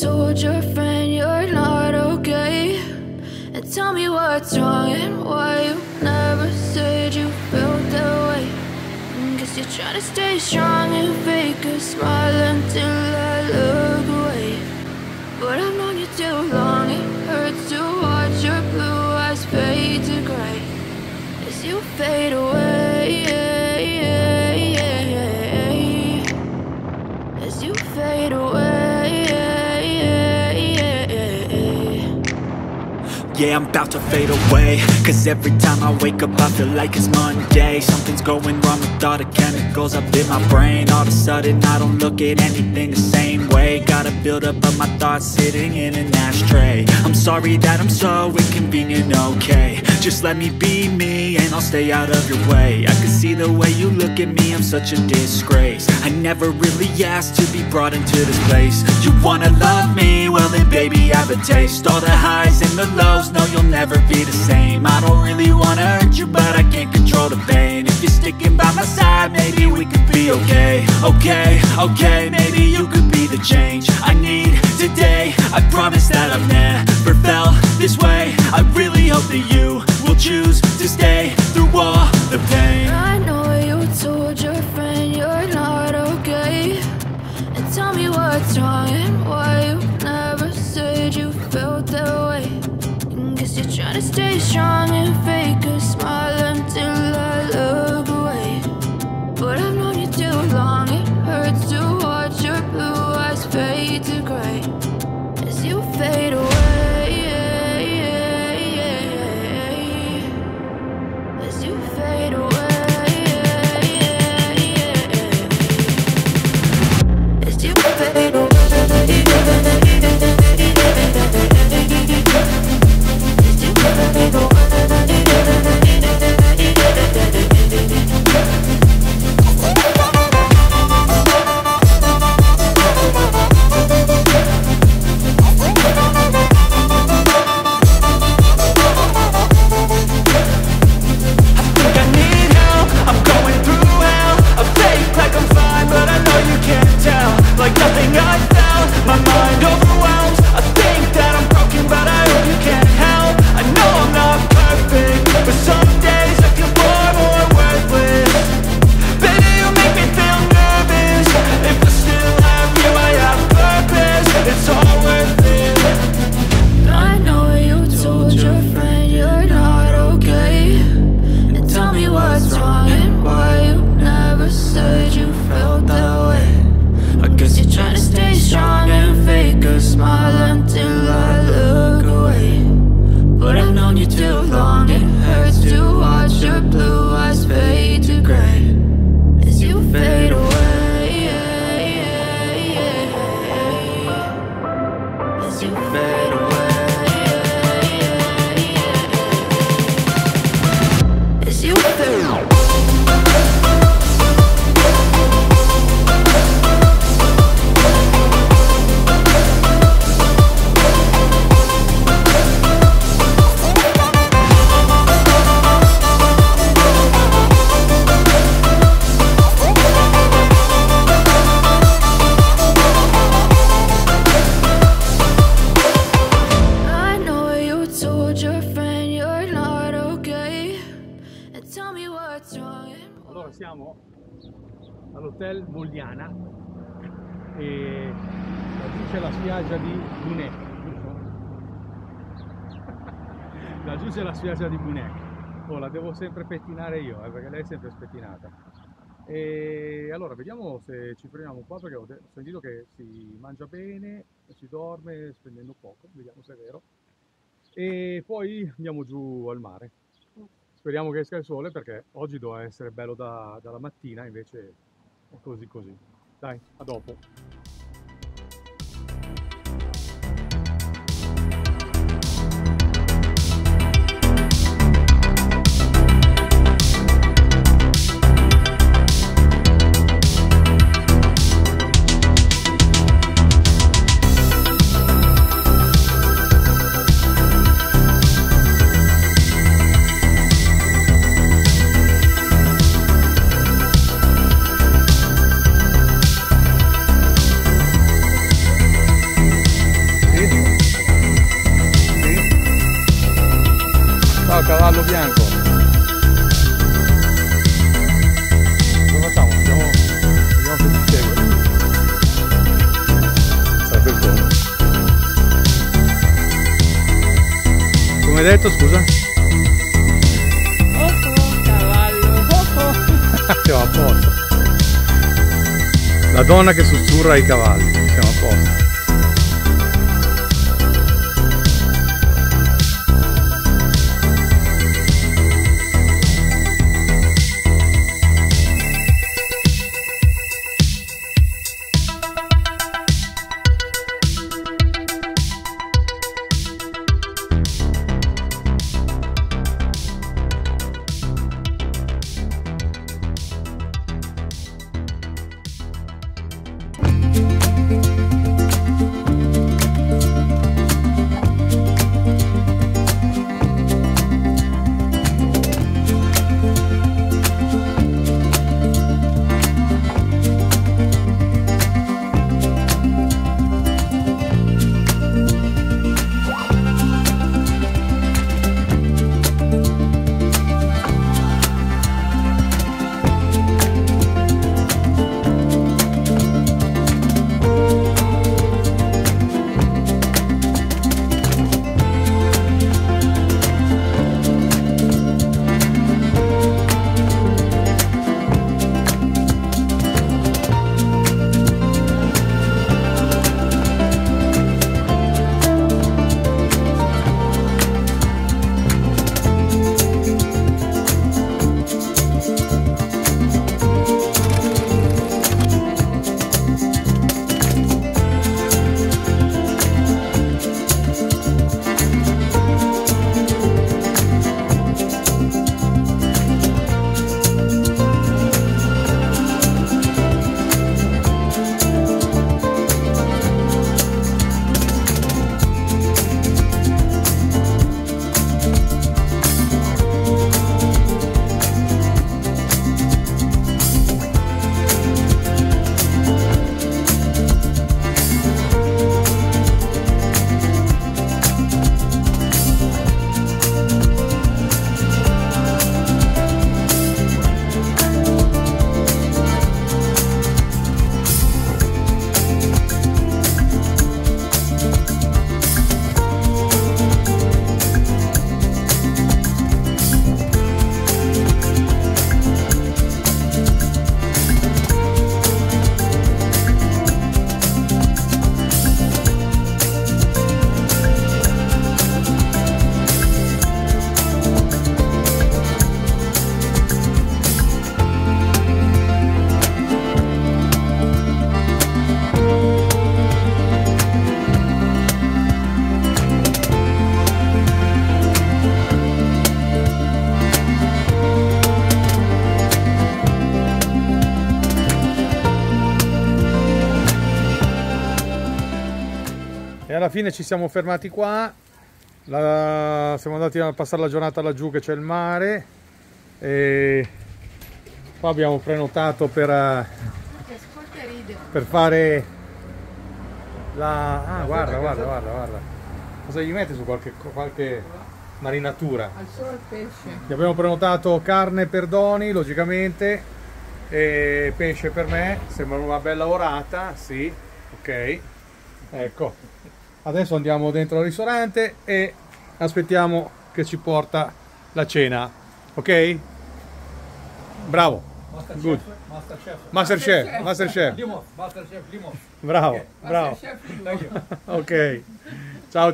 told your friend you're not okay. And tell me what's wrong and why you never said you felt that way. Guess you're trying to stay strong and fake a smile until I look away. But I've known you too long, it hurts to watch your blue eyes fade to gray as you fade away, as you fade away. Yeah, I'm about to fade away, cause every time I wake up I feel like it's Monday. Something's going wrong with all the chemicals up in my brain. All of a sudden I don't look at anything the same way. Got a buildup of my thoughts sitting in an ashtray. I'm sorry that I'm so inconvenient, okay. Just let me be me and I'll stay out of your way. I can see the way you look at me, I'm such a disgrace. I never really asked to be brought into this place. You wanna love me? Well then baby have a taste. All the highs and the lows, no you'll never be the same. I don't really wanna hurt you but I can't control the pain. If you're sticking by my side maybe we could be okay. Okay, maybe you could be the change I need today. I promise that I've never felt this way. I really hope that you will choose to stay through all the pain. I know you told your friend you're not okay. And tell me what's wrong and why you never said you felt that way. Guess you're trying to stay strong and fake a smile until I look away. But I've known you too long, it hurts to watch your blue eyes fade to gray as you fade away, as you fade away, as you fade away. All'hotel Mogliana e laggiù c'è la spiaggia di Bunec, laggiù c'è la spiaggia di Bunec. Oh, la devo sempre pettinare io perché lei è sempre spettinata. E allora vediamo se ci fermiamo qua perché ho sentito che si mangia bene e si dorme spendendo poco, vediamo se è vero. E poi andiamo giù al mare. Speriamo che esca il sole perché oggi doveva essere bello dalla mattina, invece è così così. Dai, a dopo. detto, scusa? Cavallo. Siamo a posto. La donna che sussurra ai cavalli, siamo a posto. alla fine ci siamo fermati qua, siamo andati a passare la giornata laggiù che c'è il mare e qua abbiamo prenotato per fare la... guarda, cosa gli metti su qualche marinatura? Al solo pesce. Gli abbiamo prenotato carne per Doni, logicamente, e pesce per me, sembra una bella orata, sì, ok, ecco. Adesso andiamo dentro al ristorante e aspettiamo che ci porta la cena, ok? Bravo, good. Masterchef. Limos. Bravo. Masterchef Limos. Ok, ciao.